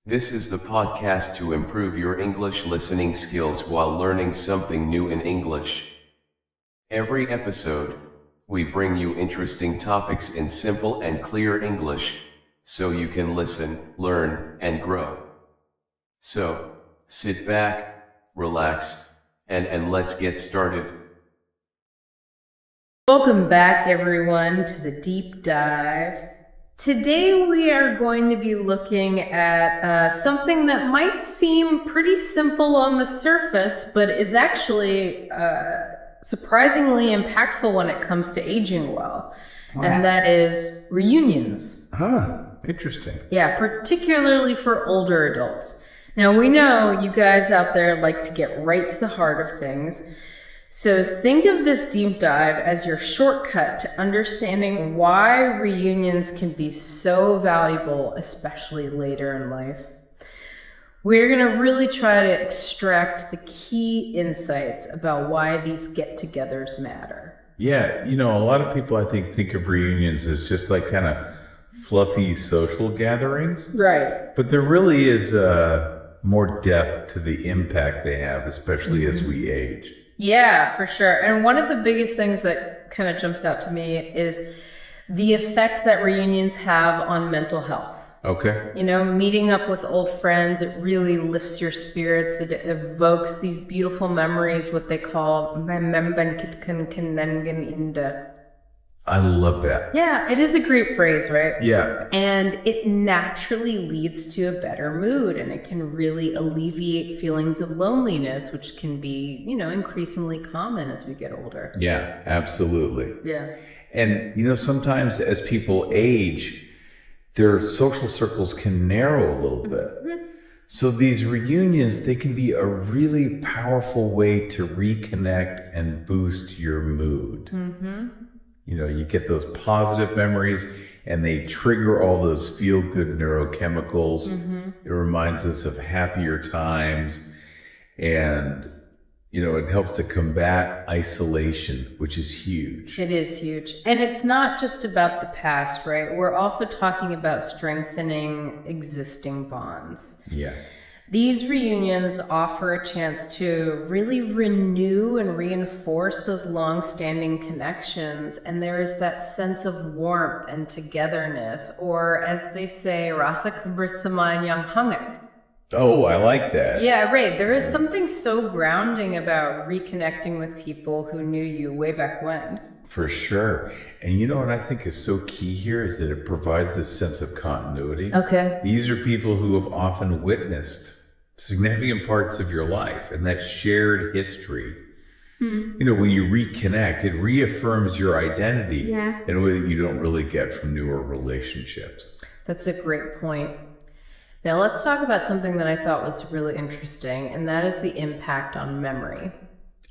This is the podcast to improve your English listening skills while learning something new in English. Every episode, we bring you interesting topics in simple and clear English, so you can listen, learn, and grow. So, sit back, relax, and let's get started. Welcome back, everyone, to the deep dive. Today we are going to be looking at something that might seem pretty simple on the surface, but is actually surprisingly impactful when it comes to aging well. Wow. And that is reunions. Interesting. Yeah, particularly for older adults. Now, we know you guys out there like to get right to the heart of things. So think of this deep dive as your shortcut to understanding why reunions can be so valuable, especially later in life. We're going to really try to extract the key insights about why these get-togethers matter. Yeah, a lot of people I think of reunions as just like kind of fluffy social gatherings. Right. But there really is more depth to the impact they have, especially as we age. Yeah, for sure. And one of the biggest things that kind of jumps out to me is the effect that reunions have on mental health. Okay. Meeting up with old friends, it really lifts your spirits. It evokes these beautiful memories, what they call meningkatkan. I love that. Yeah, it is a great phrase, right? Yeah. And it naturally leads to a better mood, and it can really alleviate feelings of loneliness, which can be, increasingly common as we get older. Yeah, absolutely. Yeah. And, sometimes as people age, their social circles can narrow a little bit. Mm-hmm. So these reunions, they can be a really powerful way to reconnect and boost your mood. Mm-hmm. You get those positive memories and they trigger all those feel-good neurochemicals. Mm-hmm. It reminds us of happier times and, it helps to combat isolation, which is huge. It is huge. And it's not just about the past, right? We're also talking about strengthening existing bonds. Yeah. These reunions offer a chance to really renew and reinforce those long-standing connections, and there is that sense of warmth and togetherness, or as they say, rasa kebersamaan yang hangat. Oh, I like that. Yeah, right. There is something so grounding about reconnecting with people who knew you way back when. For sure. And what I think is so key here is that it provides this sense of continuity. Okay. These are people who have often witnessed significant parts of your life and that shared history. Mm-hmm. When you reconnect, it reaffirms your identity in a way that you don't really get from newer relationships. That's a great point. Now let's talk about something that I thought was really interesting, and that is the impact on memory.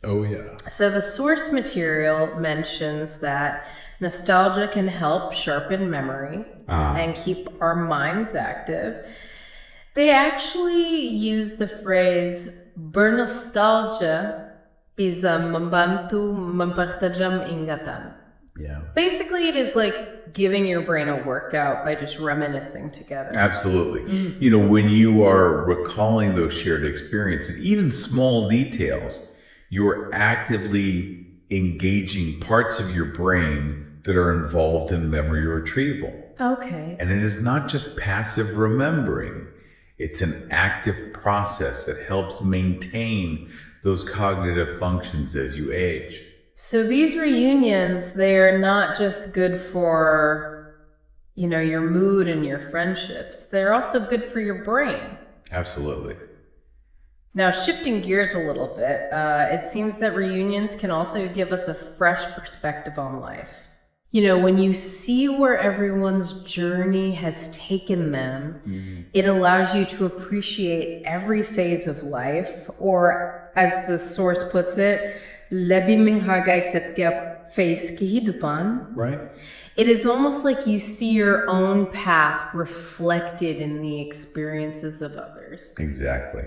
Oh, yeah. So the source material mentions that nostalgia can help sharpen memory and keep our minds active. They actually use the phrase bernostalgia bisa membantu mempertajam ingatan. Yeah. Basically, it is like giving your brain a workout by just reminiscing together. Absolutely. Mm-hmm. When you are recalling those shared experiences, even small details, you are actively engaging parts of your brain that are involved in memory retrieval. Okay. And it is not just passive remembering. It's an active process that helps maintain those cognitive functions as you age. So these reunions, they are not just good for, your mood and your friendships. They're also good for your brain. Absolutely. Now, shifting gears a little bit, it seems that reunions can also give us a fresh perspective on life. When you see where everyone's journey has taken them, mm-hmm. it allows you to appreciate every phase of life, or as the source puts it, lebih menghargai setiap phase kehidupan. Right. It is almost like you see your own path reflected in the experiences of others. Exactly.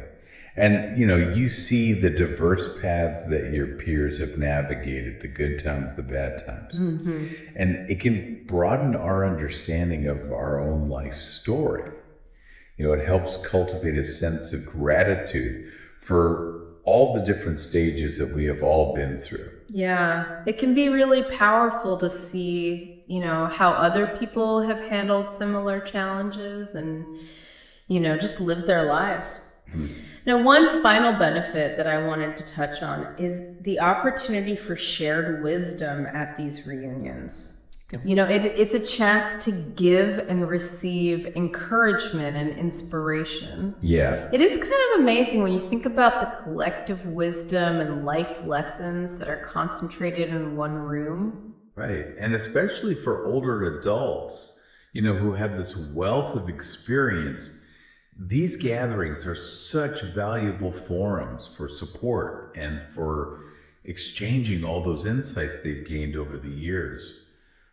And, you see the diverse paths that your peers have navigated, the good times, the bad times. Mm-hmm. And it can broaden our understanding of our own life story. It helps cultivate a sense of gratitude for all the different stages that we have all been through. Yeah, it can be really powerful to see, how other people have handled similar challenges and, just live their lives. Now, one final benefit that I wanted to touch on is the opportunity for shared wisdom at these reunions. It's a chance to give and receive encouragement and inspiration. Yeah. It is kind of amazing when you think about the collective wisdom and life lessons that are concentrated in one room. Right. And especially for older adults, who have this wealth of experience, these gatherings are such valuable forums for support and for exchanging all those insights they've gained over the years.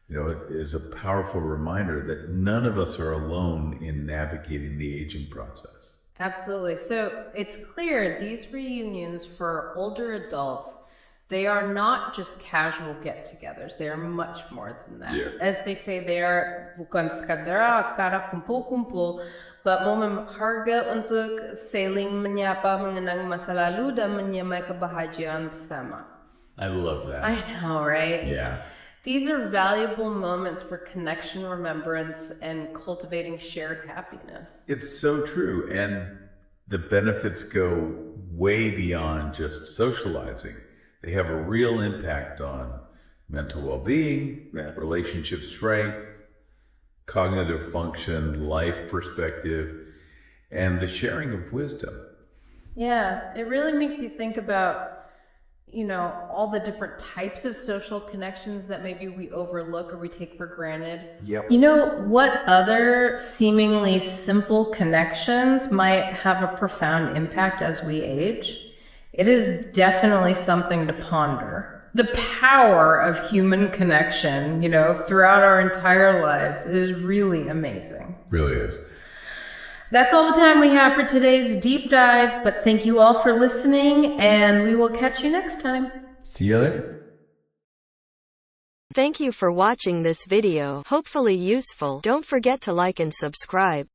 It is a powerful reminder that none of us are alone in navigating the aging process. Absolutely. So it's clear these reunions for older adults, they are not just casual get-togethers. They are much more than that. Yeah. As they say, they are bukan sekadar cara kumpul-kumpul, but momen berharga untuk saling menyapa, mengenang masa lalu, dan menyamai kebahagiaan bersama. I love that. I know, right? Yeah. These are valuable moments for connection, remembrance, and cultivating shared happiness. It's so true. And the benefits go way beyond just socializing. They have a real impact on mental well-being, relationship strength, cognitive function, life perspective, and the sharing of wisdom. Yeah, it really makes you think about all the different types of social connections that maybe we overlook or we take for granted. Yep. What other seemingly simple connections might have a profound impact as we age? It is definitely something to ponder. The power of human connection, throughout our entire lives, is really amazing. Really is. That's all the time we have for today's deep dive, but thank you all for listening, and we will catch you next time. See you later. Thank you for watching this video. Hopefully useful. Don't forget to like and subscribe.